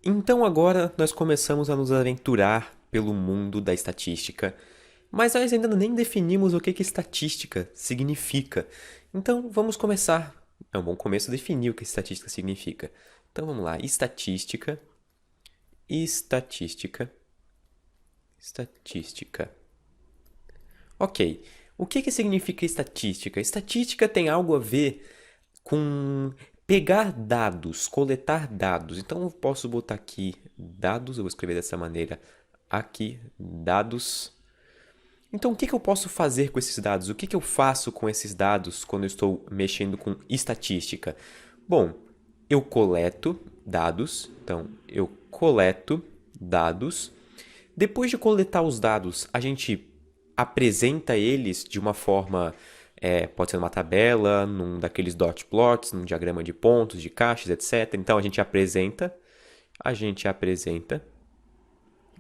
Então agora nós começamos a nos aventurar pelo mundo da estatística, mas nós ainda nem definimos o que estatística significa. Então vamos começar. É um bom começo definir o que estatística significa. Então vamos lá. Estatística. Ok. O que significa estatística? Estatística tem algo a ver com pegar dados, coletar dados. Então eu posso botar aqui dados, eu vou escrever dessa maneira aqui, dados. Então o que eu posso fazer com esses dados? O que eu faço com esses dados quando eu estou mexendo com estatística? Bom, eu coleto dados, então eu coleto dados. Depois de coletar os dados, a gente apresenta eles de uma forma, pode ser numa tabela, num daqueles dot plots, num diagrama de pontos, de caixas, etc. Então a gente apresenta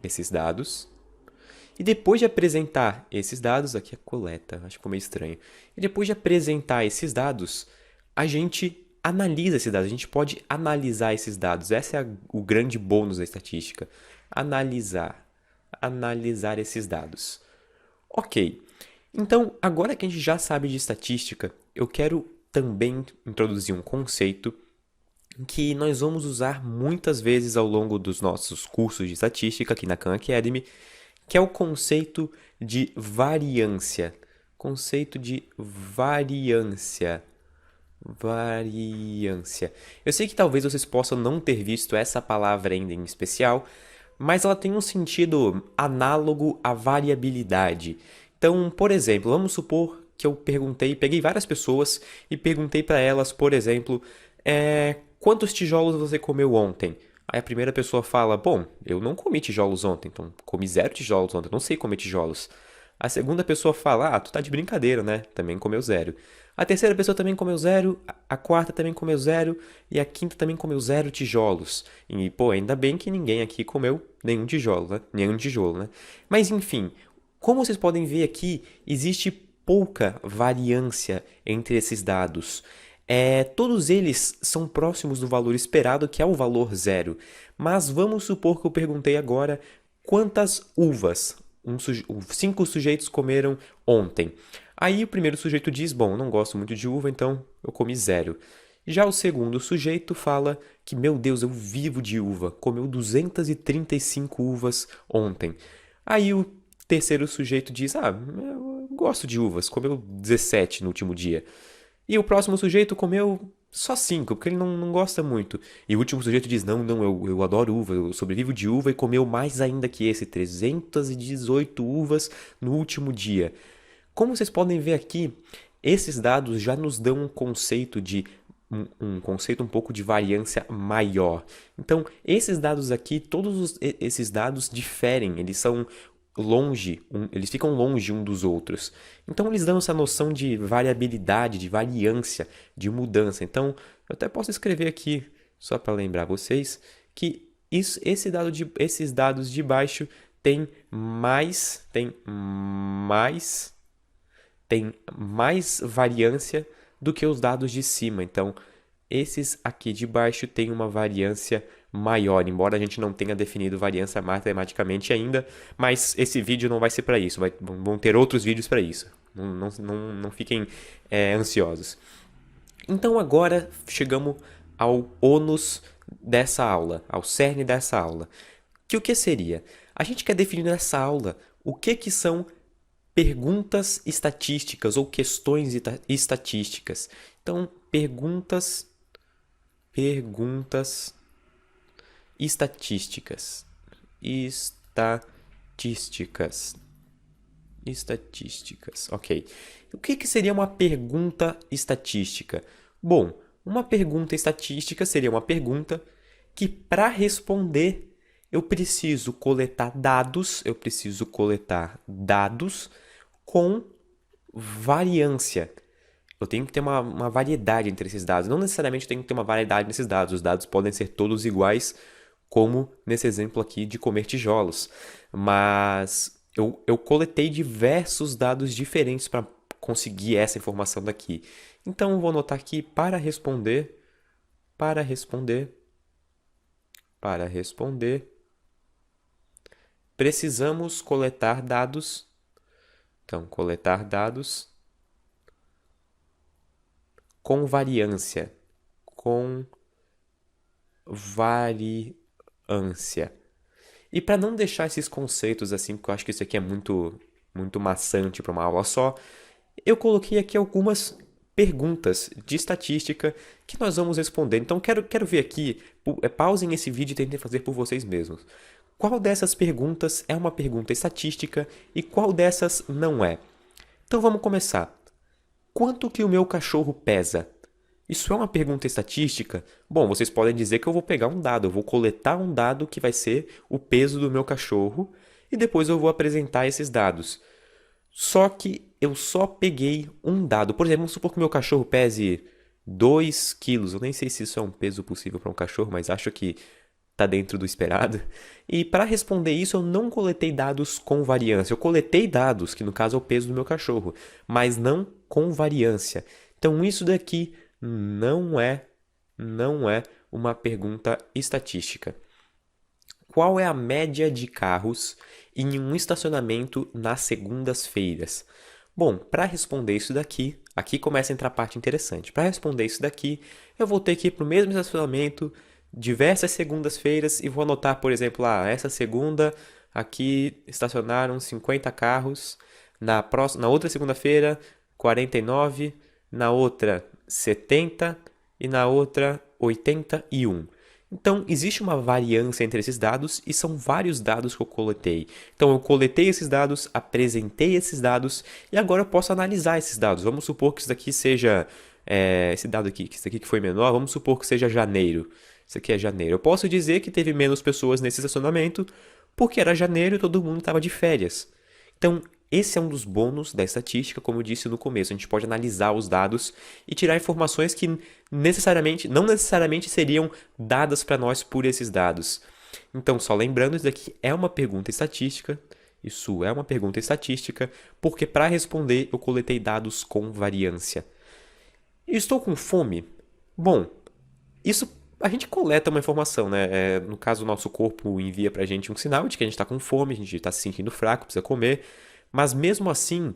esses dados. E depois de apresentar esses dados, aqui é coleta, acho que ficou meio estranho. E depois de apresentar esses dados, a gente analisa esses dados, a gente pode analisar esses dados. Esse é o grande bônus da estatística. Analisar esses dados. Ok, então agora que a gente já sabe de estatística, eu quero também introduzir um conceito que nós vamos usar muitas vezes ao longo dos nossos cursos de estatística aqui na Khan Academy, que é o conceito de variância. Conceito de variância. Variância. Eu sei que talvez vocês possam não ter visto essa palavra ainda em especial, mas ela tem um sentido análogo à variabilidade. Então, por exemplo, vamos supor que eu peguei várias pessoas e perguntei para elas, por exemplo, quantos tijolos você comeu ontem? Aí a primeira pessoa fala, bom, eu não comi tijolos ontem, então comi 0 tijolos ontem, eu não sei comer tijolos. A segunda pessoa fala, tu tá de brincadeira, né? Também comeu 0. A terceira pessoa também comeu 0, a quarta também comeu 0 e a quinta também comeu 0 tijolos. E, pô, ainda bem que ninguém aqui comeu nenhum tijolo, né? Nenhum tijolo, né? Mas, enfim, como vocês podem ver aqui, existe pouca variância entre esses dados. Todos eles são próximos do valor esperado, que é o valor 0. Mas vamos supor que eu perguntei agora quantas uvas 5 sujeitos comeram ontem. Aí o primeiro sujeito diz, bom, não gosto muito de uva, então eu comi 0. Já o segundo sujeito fala que, meu Deus, eu vivo de uva, comeu 235 uvas ontem. Aí o terceiro sujeito diz, eu gosto de uvas, comeu 17 no último dia. E o próximo sujeito comeu só 5, porque ele não gosta muito. E o último sujeito diz, não, eu adoro uva, eu sobrevivo de uva e comeu mais ainda que esse, 318 uvas no último dia. Como vocês podem ver aqui, esses dados já nos dão um conceito um conceito um pouco de variância maior. Então, esses dados aqui, esses dados diferem, eles ficam longe um dos outros. Então, eles dão essa noção de variabilidade, de variância, de mudança. Então, eu até posso escrever aqui, só para lembrar vocês, que esses dados de baixo têm mais variância do que os dados de cima. Então, esses aqui de baixo têm uma variância maior, embora a gente não tenha definido variância matematicamente ainda, mas esse vídeo não vai ser para isso, vão ter outros vídeos para isso. Não fiquem ansiosos. Então agora chegamos ao ônus dessa aula, ao cerne dessa aula. Que o que seria? A gente quer definir nessa aula o que são perguntas estatísticas ou questões estatísticas. Então, perguntas estatísticas. Estatísticas. Ok. O que seria uma pergunta estatística? Bom, uma pergunta estatística seria uma pergunta que, para responder, eu preciso coletar dados com variância. Eu tenho que ter uma variedade entre esses dados. Não necessariamente eu tenho que ter uma variedade nesses dados. Os dados podem ser todos iguais, como nesse exemplo aqui de comer tijolos. Mas eu coletei diversos dados diferentes para conseguir essa informação daqui. Então, eu vou anotar aqui para responder Para responder, precisamos coletar dados. Então, coletar dados com variância. Com variância. E para não deixar esses conceitos assim, porque eu acho que isso aqui é muito maçante para uma aula só, eu coloquei aqui algumas perguntas de estatística que nós vamos responder. Então, quero ver aqui, pausem esse vídeo e tentem fazer por vocês mesmos. Qual dessas perguntas é uma pergunta estatística e qual dessas não é? Então, vamos começar. Quanto que o meu cachorro pesa? Isso é uma pergunta estatística? Bom, vocês podem dizer que eu vou pegar um dado, eu vou coletar um dado que vai ser o peso do meu cachorro e depois eu vou apresentar esses dados. Só que eu só peguei um dado. Por exemplo, vamos supor que meu cachorro pese 2 quilos. Eu nem sei se isso é um peso possível para um cachorro, mas acho que está dentro do esperado. E para responder isso, eu não coletei dados com variância. Eu coletei dados, que no caso é o peso do meu cachorro, mas não com variância. Então isso daqui não é uma pergunta estatística. Qual é a média de carros em um estacionamento nas segundas-feiras? Bom, para responder isso daqui, aqui começa a entrar a parte interessante. Para responder isso daqui, eu vou ter que ir para o mesmo estacionamento diversas segundas-feiras e vou anotar, por exemplo, essa segunda aqui estacionaram 50 carros, na outra segunda-feira 49, na outra 70 e na outra 81. Então, existe uma variância entre esses dados e são vários dados que eu coletei. Então, eu coletei esses dados, apresentei esses dados e agora eu posso analisar esses dados. Vamos supor que isso daqui seja... esse dado aqui, que isso aqui que foi menor, vamos supor que seja janeiro. Isso aqui é janeiro. Eu posso dizer que teve menos pessoas nesse estacionamento porque era janeiro e todo mundo estava de férias. Então, esse é um dos bônus da estatística, como eu disse no começo. A gente pode analisar os dados e tirar informações que não necessariamente seriam dadas para nós por esses dados. Então, só lembrando, isso daqui é uma pergunta estatística. Isso é uma pergunta estatística, porque para responder eu coletei dados com variância. Estou com fome? Bom, isso a gente coleta uma informação, né? No caso, o nosso corpo envia pra gente um sinal de que a gente está com fome, a gente está se sentindo fraco, precisa comer. Mas mesmo assim,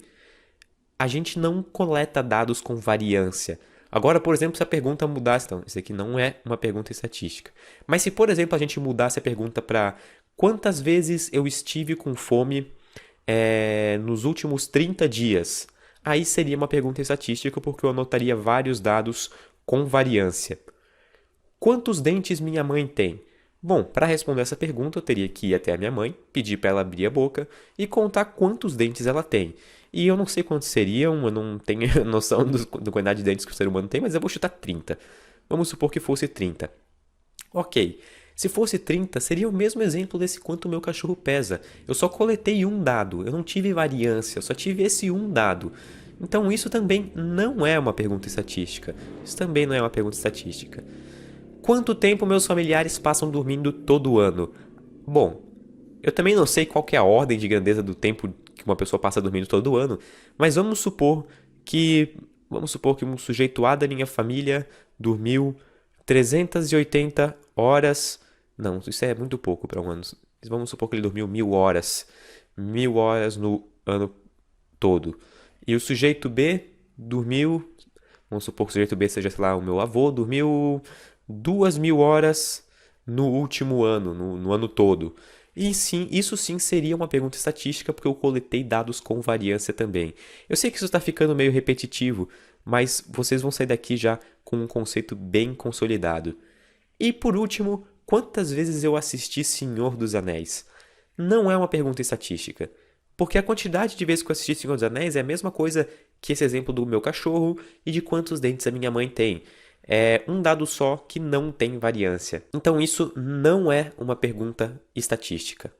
a gente não coleta dados com variância. Agora, por exemplo, se a pergunta mudasse... Então, isso aqui não é uma pergunta estatística. Mas se, por exemplo, a gente mudasse a pergunta para quantas vezes eu estive com fome nos últimos 30 dias, aí seria uma pergunta estatística porque eu anotaria vários dados com variância. Quantos dentes minha mãe tem? Bom, para responder essa pergunta, eu teria que ir até a minha mãe, pedir para ela abrir a boca e contar quantos dentes ela tem. E eu não sei quantos seriam, eu não tenho noção da quantidade de dentes que o ser humano tem, mas eu vou chutar 30. Vamos supor que fosse 30. Ok, se fosse 30, seria o mesmo exemplo desse quanto o meu cachorro pesa. Eu só coletei um dado, eu não tive variância, eu só tive esse um dado. Então isso também não é uma pergunta estatística. Isso também não é uma pergunta estatística. Quanto tempo meus familiares passam dormindo todo ano? Bom, eu também não sei qual que é a ordem de grandeza do tempo que uma pessoa passa dormindo todo ano, mas vamos supor que um sujeito A da minha família dormiu 380 horas. Não, isso é muito pouco para um ano. Vamos supor que ele dormiu 1000 horas. 1000 horas no ano todo. E o sujeito B dormiu... Vamos supor que o sujeito B seja, sei lá, o meu avô, dormiu 2000 horas no último ano, no ano todo. E sim, isso sim seria uma pergunta estatística, porque eu coletei dados com variância também. Eu sei que isso está ficando meio repetitivo, mas vocês vão sair daqui já com um conceito bem consolidado. E por último, quantas vezes eu assisti Senhor dos Anéis? Não é uma pergunta estatística. Porque a quantidade de vezes que eu assisti Senhor dos Anéis é a mesma coisa que esse exemplo do meu cachorro e de quantos dentes a minha mãe tem. É um dado só que não tem variância. Então isso não é uma pergunta estatística.